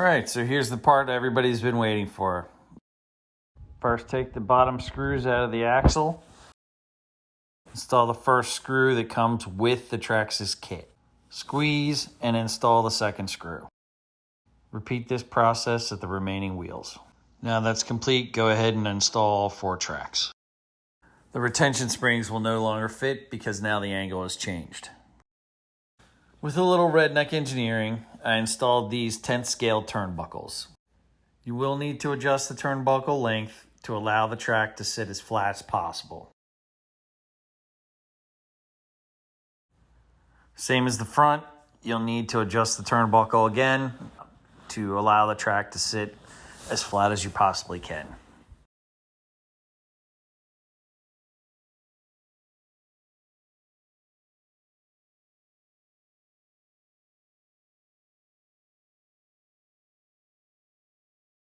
right, so here's the part everybody's been waiting for. First, take the bottom screws out of the axle. Install the first screw that comes with the Traxxas kit. Squeeze and install the second screw. Repeat this process at the remaining wheels. Now that's complete, go ahead and install all 4 tracks. The retention springs will no longer fit because now the angle has changed. With a little redneck engineering, I installed these 10th scale turnbuckles. You will need to adjust the turnbuckle length to allow the track to sit as flat as possible. Same as the front, you'll need to adjust the turnbuckle again to allow the track to sit as flat as you possibly can.